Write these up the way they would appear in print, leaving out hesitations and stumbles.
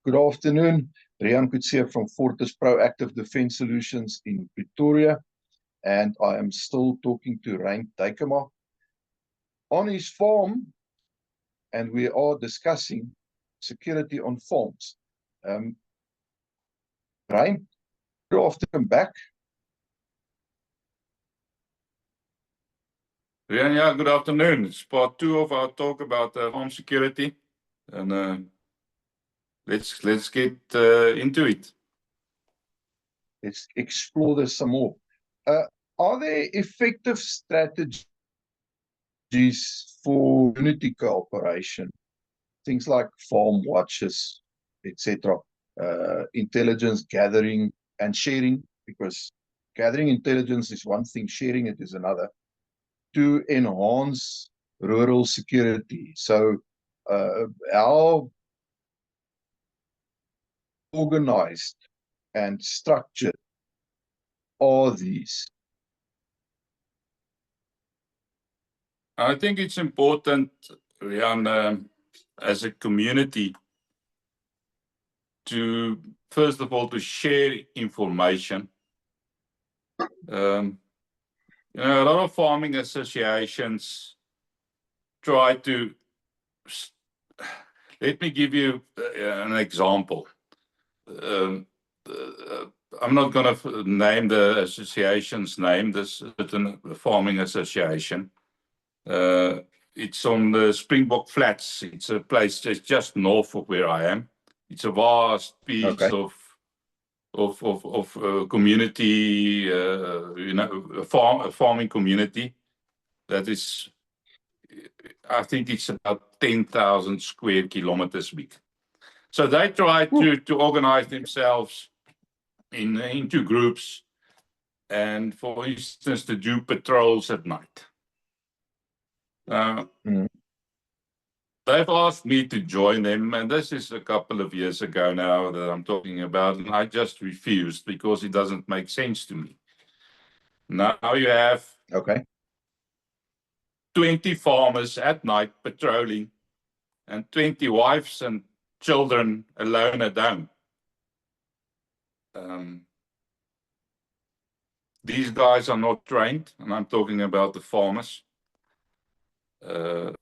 Good afternoon. Rian Kutse from Fortis Proactive Defence Solutions in Pretoria, and I am still talking to Rein Dijkema on his farm, and we are discussing security on farms. Rein, good afternoon back. Rian, yeah, good afternoon. It's part 2 of our talk about farm security, and let's get into it. Let's explore this some more. Are there effective strategies for community cooperation? Things like farm watches, etc. Intelligence gathering and sharing, because gathering intelligence is one thing, sharing it is another, to enhance rural security. So how organized and structured are these? I think it's important, Rian, as a community, to first of all to share information. A lot of farming associations try to. Let me give you an example. I'm not going to name the association's name. This is a farming association. It's on the Springbok Flats. It's a place just north of where I am. It's a vast piece of community, a farming community that is, I think it's about 10,000 square kilometers big. So they try to organize themselves into groups, and for instance, to do patrols at night. They've asked me to join them, and this is a couple of years ago now that I'm talking about, and I just refused because it doesn't make sense to me. Now you have 20 farmers at night patrolling, and 20 wives and children alone at home. These guys are not trained, and I'm talking about the farmers. The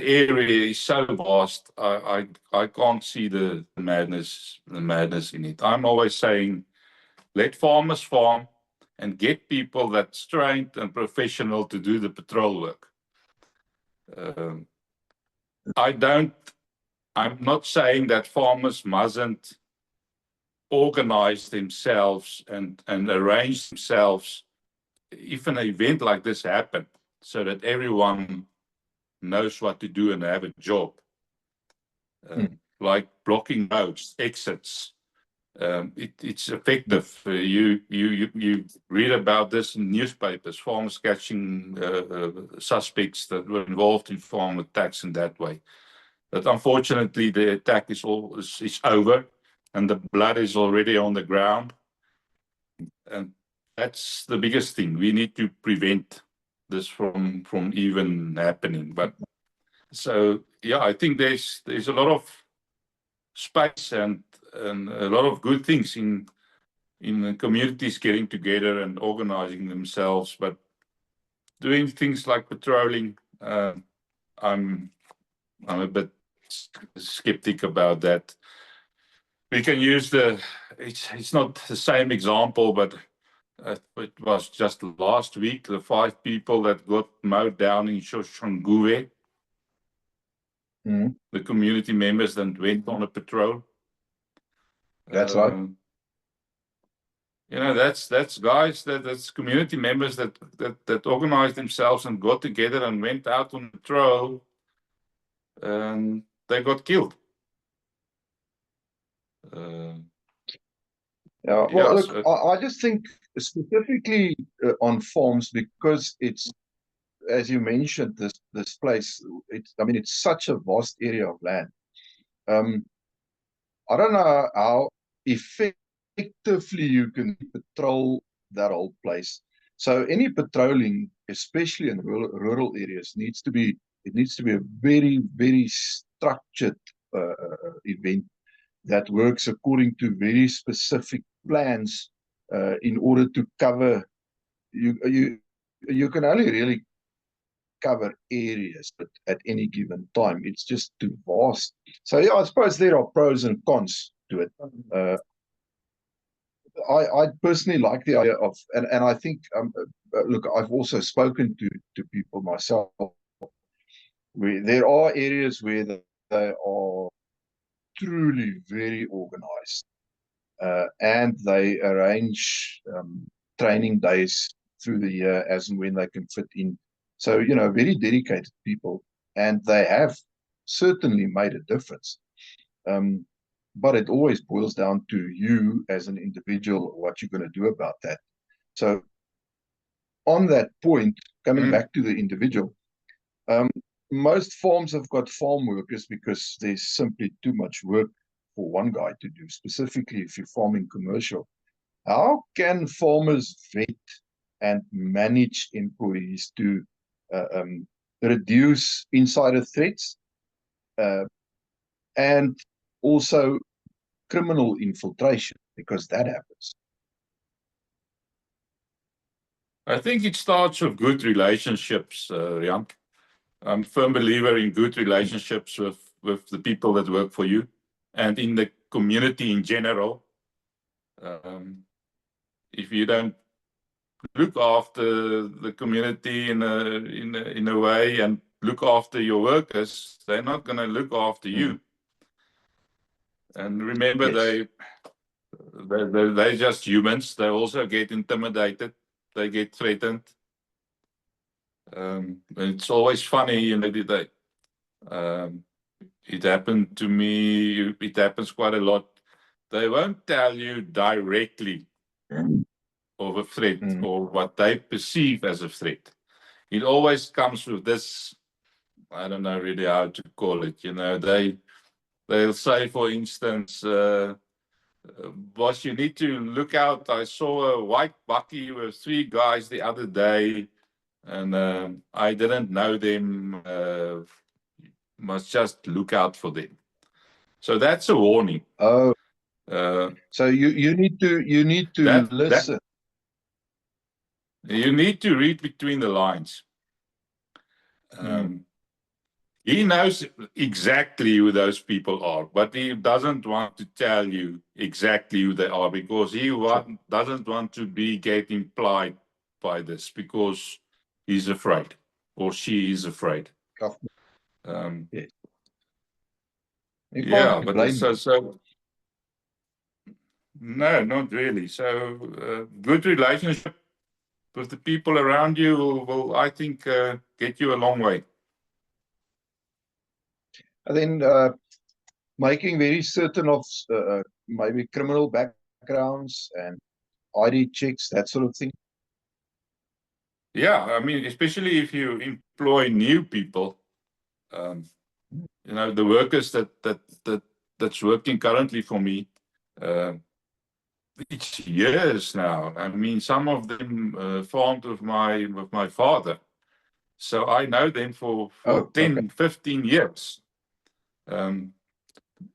area is so vast. I can't see the madness in it. I'm always saying, let farmers farm and get people that's trained and professional to do the patrol work. I'm not saying that farmers mustn't organize themselves and arrange themselves if an event like this happens, so that everyone knows what to do and have a job. Like blocking roads, exits. It's effective. You read about this in newspapers, farmers catching suspects that were involved in farm attacks in that way. But unfortunately, the attack is over, and the blood is already on the ground. And that's the biggest thing. We need to prevent this from even happening. But so yeah, I think there's a lot of space and a lot of good things in communities getting together and organizing themselves. But doing things like patrolling, I'm a bit skeptic about that. We can use it's not the same example, but it was just last week, the 5 people that got mowed down in Soshanguve. The community members that went on a patrol. That's right. That's guys, that's community members that organized themselves and got together and went out on patrol, and they got killed. Look, I just think specifically on farms, because it's, as you mentioned, this place, it's such a vast area of land. I don't know how effectively you can patrol that whole place. So any patrolling, especially in rural areas, needs to be a very, very structured event that works according to very specific plans in order to cover. You can only really cover areas, but at any given time, it's just too vast. So yeah, I suppose there are pros and cons to it. I personally like the idea of, and I think, look, I've also spoken to people myself, where there are areas where they are truly very organized, and they arrange training days through the year as and when they can fit in. So, very dedicated people, and they have certainly made a difference. But it always boils down to you as an individual, what you're going to do about that. So on that point, coming back to the individual, most farms have got farm workers because there's simply too much work for one guy to do, specifically if you're farming commercial. How can farmers vet and manage employees to reduce insider threats and also criminal infiltration, because that happens? I think it starts with good relationships, Rian. I'm a firm believer in good relationships with the people that work for you and in the community in general. If you don't look after the community in a way and look after your workers, they're not going to look after you. And remember, Yes. they're just humans. They also get intimidated. They get threatened. It's always funny, it happened to me. It happens quite a lot. They won't tell you directly of a threat or what they perceive as a threat. It always comes with this, I don't know really how to call it. They'll say, for instance, boss, you need to look out. I saw a white bakkie with 3 guys the other day, and I didn't know them. Must just look out for them. So that's a warning. Oh, so you need to listen. You need to read between the lines. He knows exactly who those people are, but he doesn't want to tell you exactly who they are because he doesn't want to get implied by this because he's afraid or she is afraid. Yes. Yeah, but so no, not really. So good relationship with the people around you will I think, get you a long way. And then making very certain of maybe criminal backgrounds and ID checks, that sort of thing. Yeah, I mean, especially if you employ new people, the workers that's working currently for me, it's years now. I mean, some of them farmed with my father, so I know them for 10, 15 years.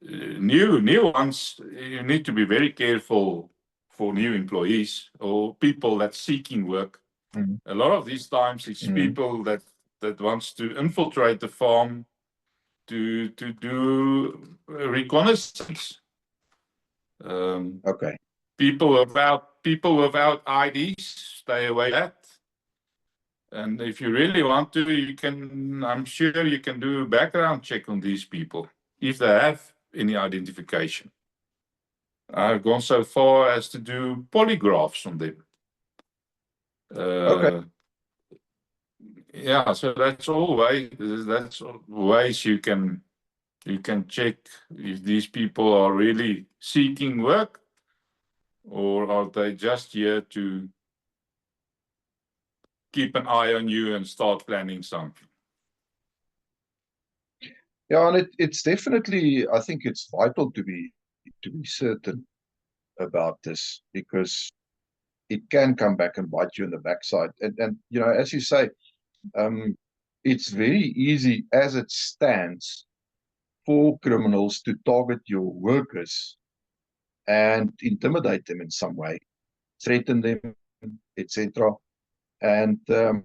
New ones, you need to be very careful for new employees or people that's seeking work. A lot of these times it's people that wants to infiltrate the farm to do reconnaissance. People without IDs, stay away from that. And if you really want to, I'm sure you can do a background check on these people if they have any identification. I've gone so far as to do polygraphs on them. Yeah, so that's all ways you can check if these people are really seeking work or are they just here to keep an eye on you and start planning something. Yeah, and it's definitely, I think it's vital to be certain about this, because it can come back and bite you in the backside. And as you say, it's very easy as it stands for criminals to target your workers and intimidate them in some way, threaten them, etc. And they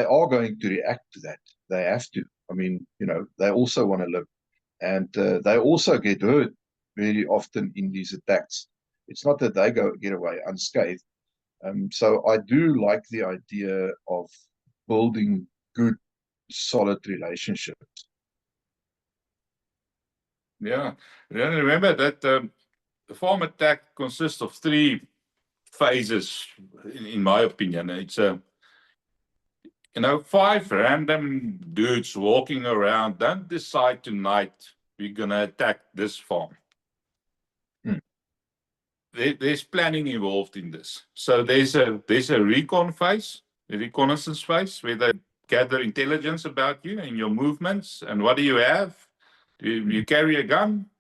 are going to react to that. They have to. I mean, they also want to live. And they also get hurt very often in these attacks. It's not that they get away unscathed. So I do like the idea of building good, solid relationships. Yeah. Remember that the farm attack consists of 3 phases, in my opinion. It's 5 random dudes walking around don't decide tonight we're gonna attack this farm. There's planning involved in this. So there's a recon phase, a reconnaissance phase, where they gather intelligence about you and your movements and what do you have. Do you carry a gun?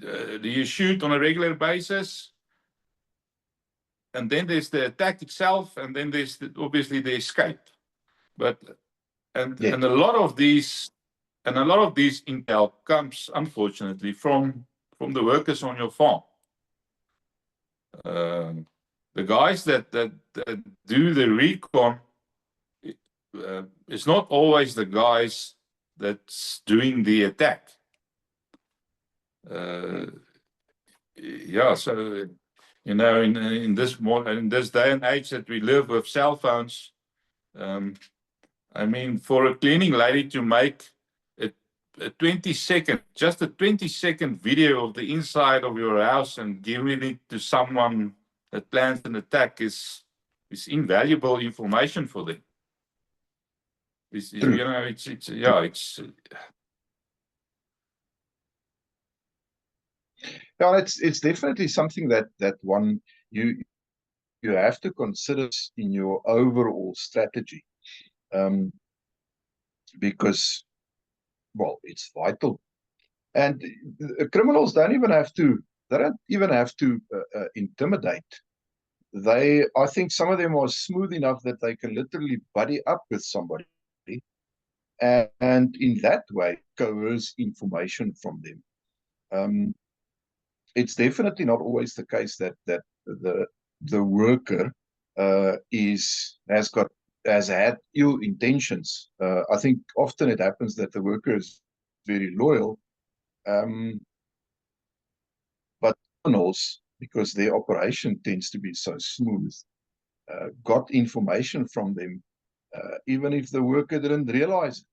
Do you shoot on a regular basis? And then there's the attack itself, and then there's obviously the escape. And a lot of these intel comes, unfortunately, from the workers on your farm. The guys that do the recon, it's not always the guys that's doing the attack. So in this day and age that we live with cell phones, I mean, for a cleaning lady to make a 20-second video of the inside of your house and giving it to someone that plans an attack is invaluable information for them. It's definitely something that one you have to consider in your overall strategy, because, well, it's vital. And criminals don't even have to intimidate. I think some of them are smooth enough that they can literally buddy up with somebody and in that way coerce information from them. It's definitely not always the case that the worker has had ill intentions. I think often it happens that the worker is very loyal, but criminals, because their operation tends to be so smooth, got information from them, even if the worker didn't realize it.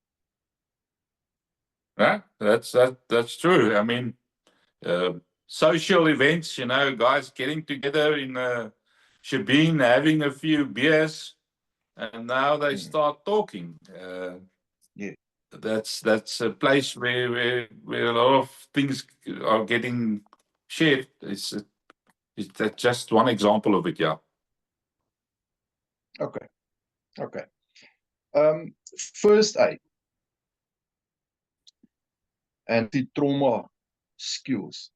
Yeah, that's true. I mean, social events, guys getting together in Shebeen, having a few beers, and now they start talking. That's a place where a lot of things are getting shared. It's just one example of it, yeah. Okay. First aid, anti-trauma skills.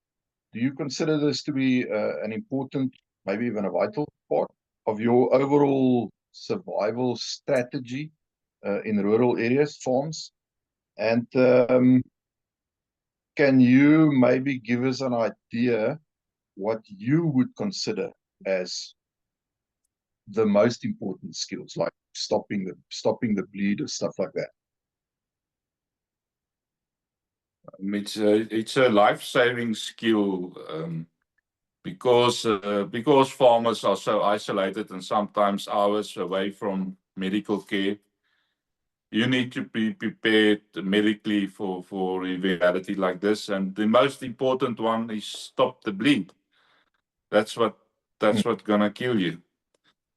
Do you consider this to be an important, maybe even a vital part of your overall survival strategy in rural areas, farms? And can you maybe give us an idea what you would consider as the most important skills, like stopping the bleed or stuff like that? It's a life-saving skill, because farmers are so isolated and sometimes hours away from medical care. You need to be prepared medically for eventuality like this, and the most important one is stop the bleed. That's what's gonna kill you.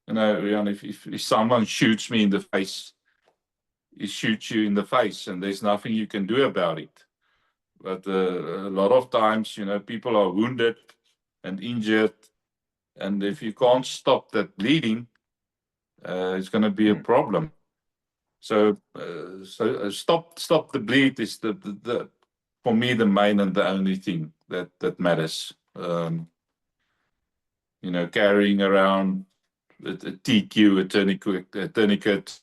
If someone shoots me in the face, he shoots you in the face, and there's nothing you can do about it. But a lot of times, people are wounded and injured, and if you can't stop that bleeding, it's going to be a problem. So stop the bleed is the for me the main and the only thing that matters. Carrying around a TQ, a tourniquet,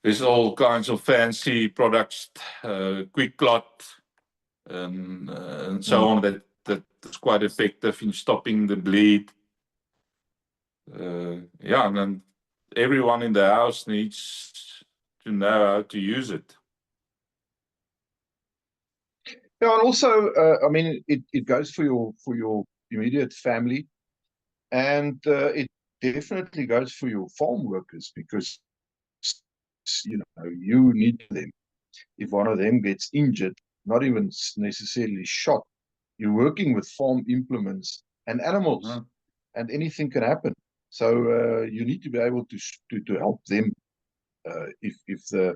there's all kinds of fancy products, quick clot, and so on that is quite effective in stopping the bleed. Yeah, and then everyone in the house needs to know how to use it. Yeah, and also, I mean, it goes for your immediate family, and it definitely goes for your farm workers, because you need them. If one of them gets injured, not even necessarily shot, you're working with farm implements and animals, and anything can happen. So you need to be able to help them if the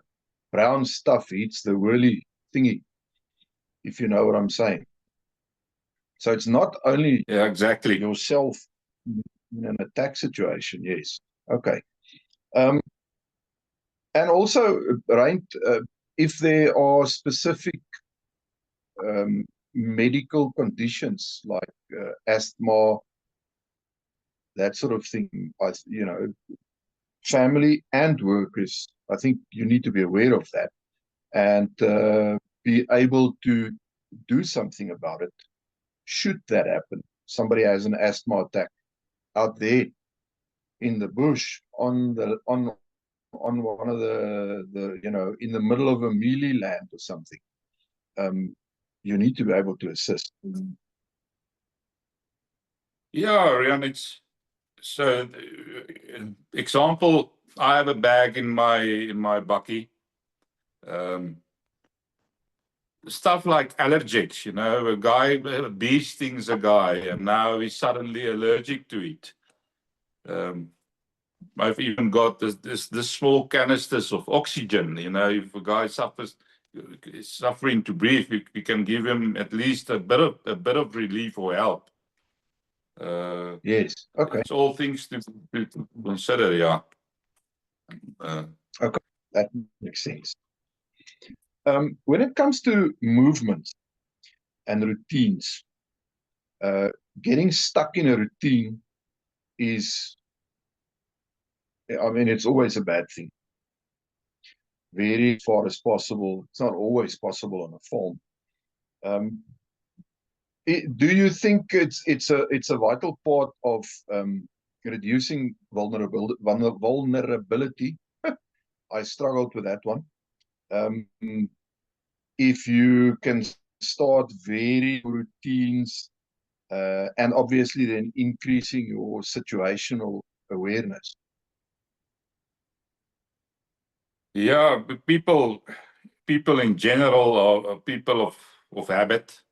brown stuff hits the whirly thingy, if you know what I'm saying. So it's not only exactly yourself in an attack situation. Yes. Okay. And also, right, if there are specific medical conditions like asthma, that sort of thing, family and workers, I think you need to be aware of that and be able to do something about it. Should that happen, somebody has an asthma attack out there in the bush on one of the in the middle of a mealie land or something, you need to be able to assist. Yeah, Rian, it's so example, I have a bag in my bakkie. Stuff like allergics, a bee stings a guy and now he's suddenly allergic to it. I've even got this small canisters of oxygen. If a guy is suffering to breathe, we can give him at least a bit of relief or help. Yes. Okay. It's all things to consider. Yeah. Okay, that makes sense. When it comes to movement and routines, getting stuck in a routine is, it's always a bad thing. Very far as possible. It's not always possible on a farm. Do you think it's a vital part of reducing vulnerability? I struggled with that one. If you can start very routines and obviously then increasing your situational awareness. Yeah, but people in general are people of habit.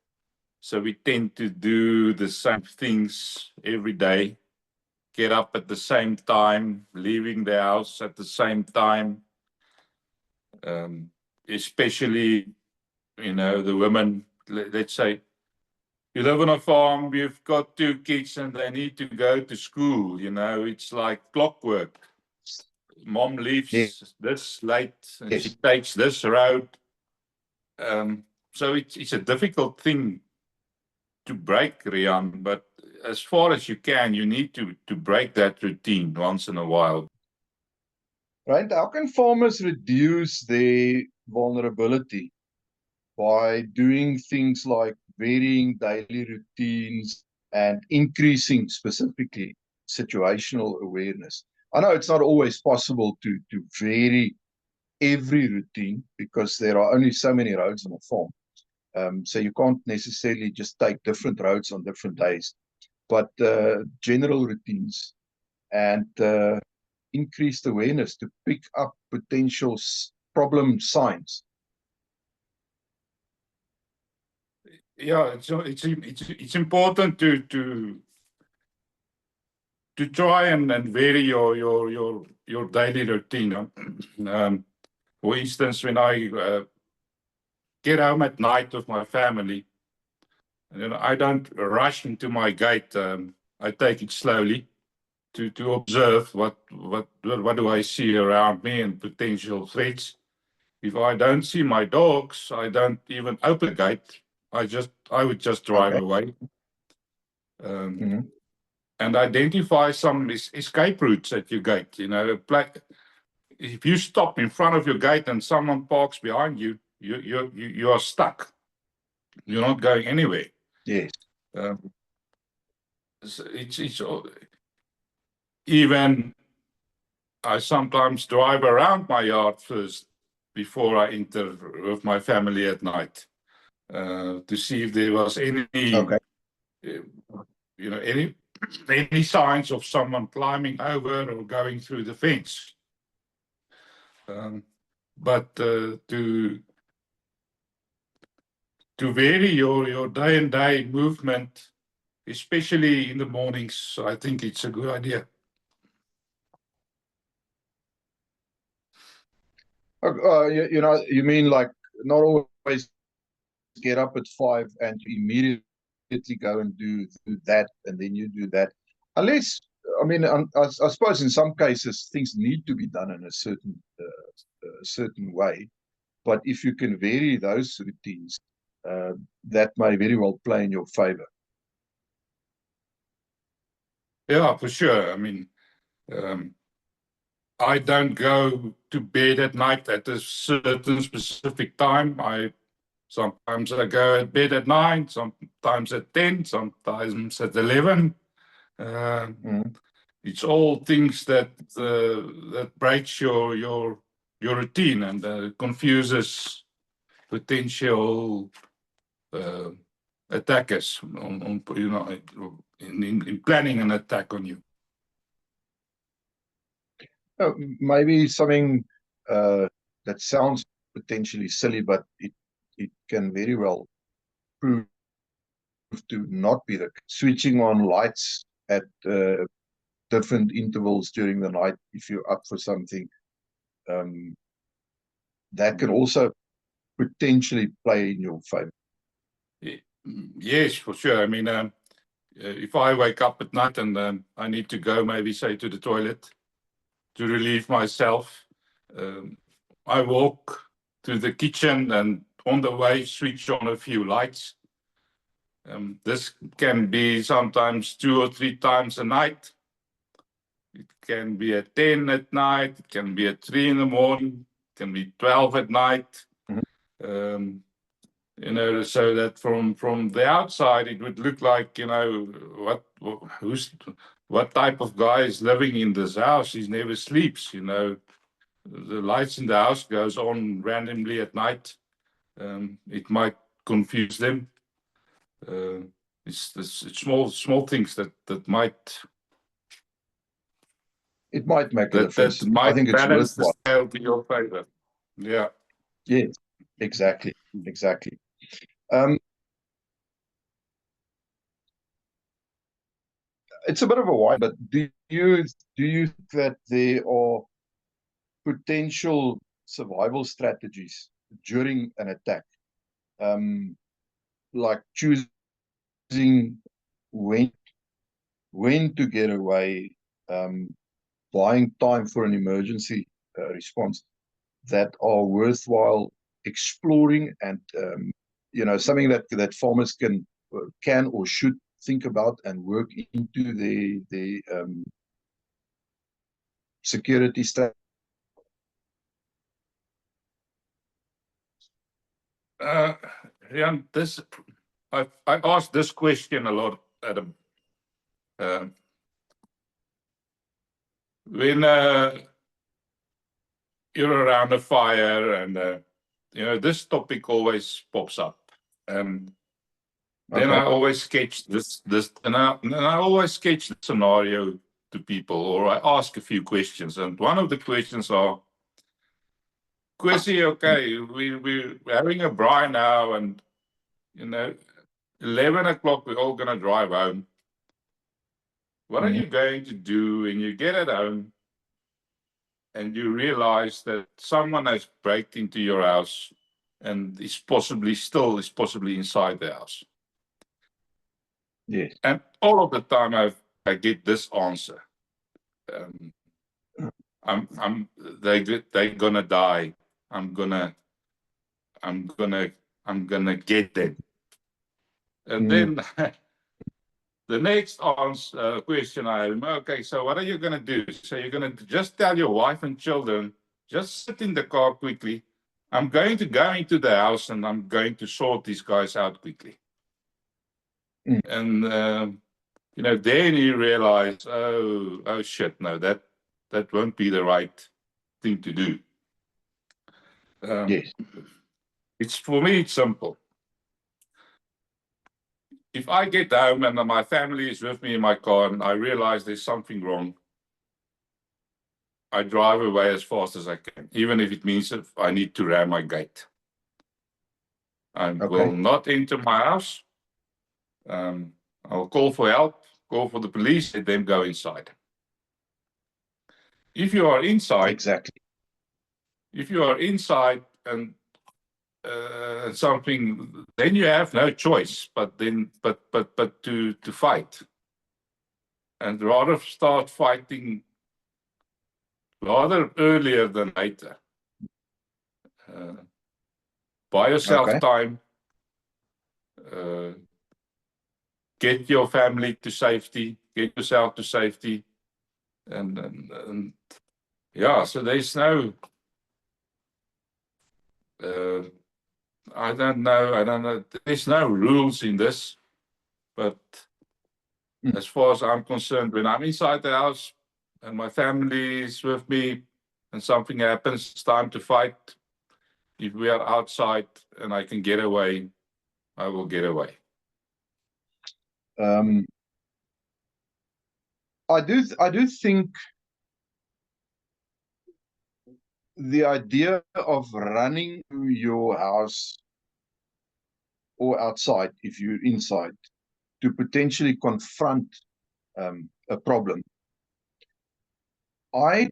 So we tend to do the same things every day, get up at the same time, leaving the house at the same time. Especially, the women, let's say, you live on a farm, you've got 2 kids and they need to go to school, it's like clockwork. Mom leaves this late and she takes this road. So it's a difficult thing to break, Rian, but as far as you can, you need to break that routine once in a while. Right? How can farmers reduce their vulnerability? By doing things like varying daily routines and increasing specifically situational awareness. I know it's not always possible to vary every routine because there are only so many roads on a farm. So you can't necessarily just take different roads on different days, but general routines and increased awareness to pick up potential problem signs. Yeah, it's important to try and vary your daily routine. For instance, when I get home at night with my family, and I don't rush into my gate. I take it slowly to observe what do I see around me and potential threats. If I don't see my dogs, I don't even open the gate. I would just drive away. And identify some escape routes at your gate. if you stop in front of your gate and someone parks behind you, you are stuck. You're not going anywhere. Yes. It's even I sometimes drive around my yard first before I enter with my family at night to see if there was any, Okay. any signs of someone climbing over or going through the fence. But to vary your day and day movement, especially in the mornings, I think it's a good idea. You mean like not always get up at 5 and immediately go and do that, and then you do that. Unless, I mean, I suppose in some cases things need to be done in a certain way. But if you can vary those routines, that may very well play in your favor. Yeah, for sure. I mean, I don't go to bed at night at a certain specific time. Sometimes I go at bed at 9, sometimes at 10, sometimes at 11. It's all things that breaks your routine and confuses potential attackers on in planning an attack on you. Maybe something that sounds potentially silly, but it can very well prove to not be the switching on lights at different intervals during the night if you're up for something. That can also potentially play in your favor. Yes, for sure. I mean, if I wake up at night and I need to go, maybe say to the toilet to relieve myself, I walk to the kitchen and on the way switch on a few lights. This can be sometimes 2 or 3 times a night. It can be at 10 at night. It can be at 3 in the morning. It can be 12 at night. So that from the outside it would look like, what type of guy is living in this house? He never sleeps. The lights in the house goes on randomly at night. It might confuse them. It's small things that might. It might make a difference. That might I think it's balance the worthwhile. scale to your favor. Yeah. Yes, exactly. It's a bit of a wide, but do you think that there are potential survival strategies during an attack, like choosing when to get away, buying time for an emergency response, that are worthwhile exploring, and something that farmers can or should think about and work into the security strategy? Rian, I asked this question a lot, Adam. When you're around a fire and this topic always pops up, and then I always sketch this and I always sketch the scenario to people, or I ask a few questions, and one of the questions are, Kwesi, okay, we're having a braai now, and 11 o'clock we're all gonna drive home. What are you going to do when you get at home and you realize that someone has breaked into your house and is possibly inside the house? Yes. And all of the time I get this answer. They're gonna die. I'm gonna get them. And then the next question I have, okay, so what are you gonna do? So you're gonna just tell your wife and children just sit in the car quickly. I'm going to go into the house and I'm going to sort these guys out quickly. Mm. And then you realize, oh shit, no, that won't be the right thing to do. Yes. For me, it's simple. If I get home and my family is with me in my car and I realize there's something wrong, I drive away as fast as I can, even if it means if I need to ram my gate. I will not enter my house. I'll call for help, call for the police, let them go inside. If you are inside, Exactly. if you are inside and something, then you have no choice but to fight, and rather start fighting rather earlier than later. Buy yourself time. Get your family to safety. Get yourself to safety, and yeah. So there's no. I don't know. There's no rules in this, but as far as I'm concerned, when I'm inside the house and my family is with me and something happens, it's time to fight. If we are outside and I can get away, I will get away. I do think the idea of running your house or outside, if you're inside, to potentially confront a problem, I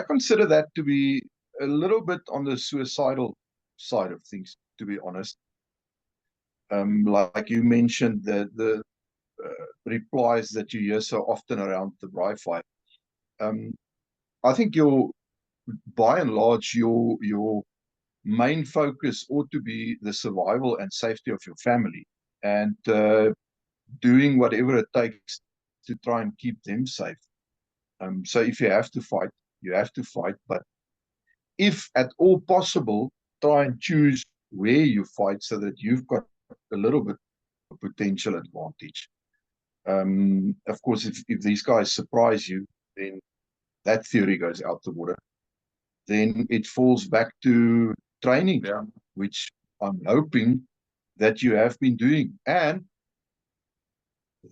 consider that to be a little bit on the suicidal side of things, to be honest. Like you mentioned, the replies that you hear so often around the Wi-Fi. I think by and large, your main focus ought to be the survival and safety of your family, and doing whatever it takes to try and keep them safe. So if you have to fight, you have to fight. But if at all possible, try and choose where you fight so that you've got a little bit of potential advantage. Of course, if these guys surprise you, then that theory goes out the water. Then it falls back to training, which I'm hoping that you have been doing, and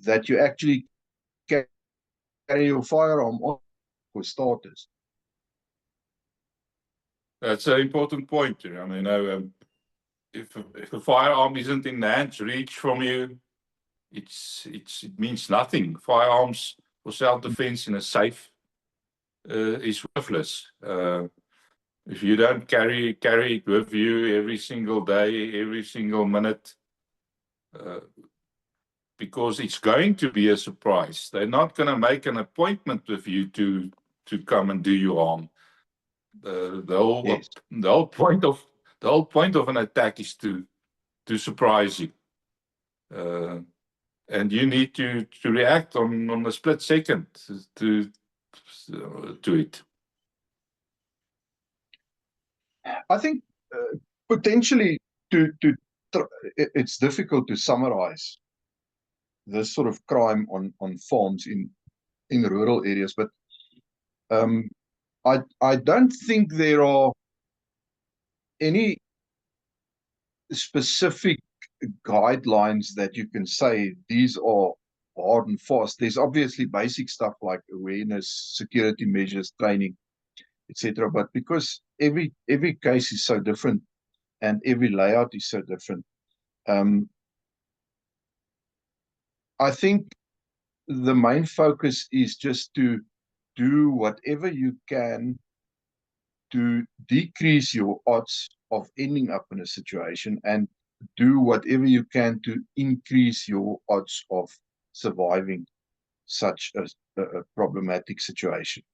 that you actually carry your firearm on, for starters. That's an important point. If a firearm isn't in the hand's reach from you, it means nothing. Firearms for self-defense in a safe is worthless. If you don't carry it with you every single day, every single minute, because it's going to be a surprise. They're not going to make an appointment with you to come and do you harm. The whole point of an attack is to surprise you, and you need to react on a split second to it. I think potentially it's difficult to summarize this sort of crime on farms in rural areas, but I don't think there are any specific guidelines that you can say these are hard and fast. There's obviously basic stuff like awareness, security measures, training, etc. But because every case is so different and every layout is so different, I think the main focus is just to do whatever you can to decrease your odds of ending up in a situation, and do whatever you can to increase your odds of surviving such a problematic situation.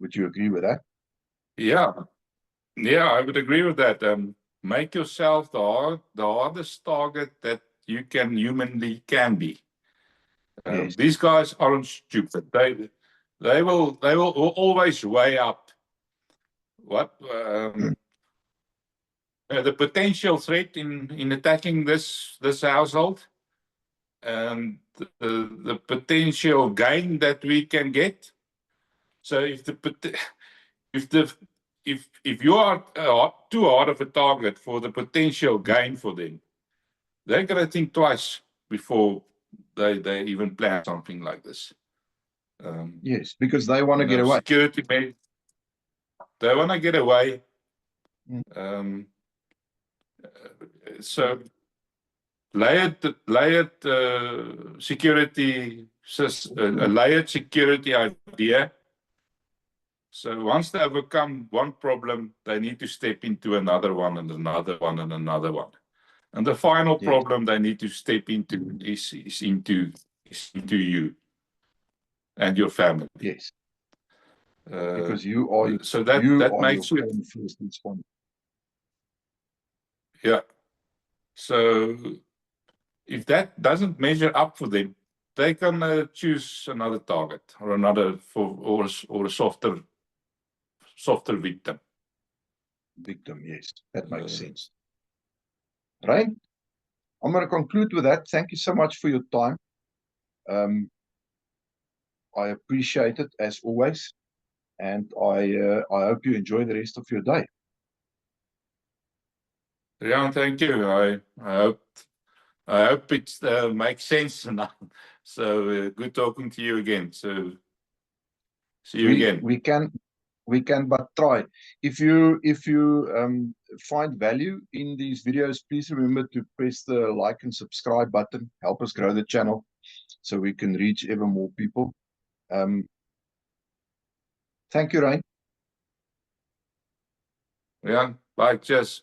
Would you agree with that? Yeah, I would agree with that. Make yourself the hardest target that you can humanly can be. Yes. These guys aren't stupid. They will always weigh up what the potential threat in attacking this household, and the potential gain that we can get. So if you are too hard of a target for the potential gain for them, they're gonna think twice before they even plan something like this. Yes, because they want to get away. Security men, they want to get away. So layered security, a layered security idea. So once they overcome one problem, they need to step into another one and another one and another one. And the final problem they need to step into is into you and your family. Yes. Because you are so that makes your own first responder. Yeah. So if that doesn't measure up for them, they can choose another target or another or a softer victim. Victim, yes, that makes sense. Right. I'm going to conclude with that. Thank you so much for your time. I appreciate it as always, and I hope you enjoy the rest of your day. Yeah, thank you. I hope it makes sense now. So good talking to you again. So see you again. We can but try. If you find value in these videos, please remember to press the like and subscribe button. Help us grow the channel so we can reach ever more people. Thank you, Ryan. Yeah, bye. Cheers.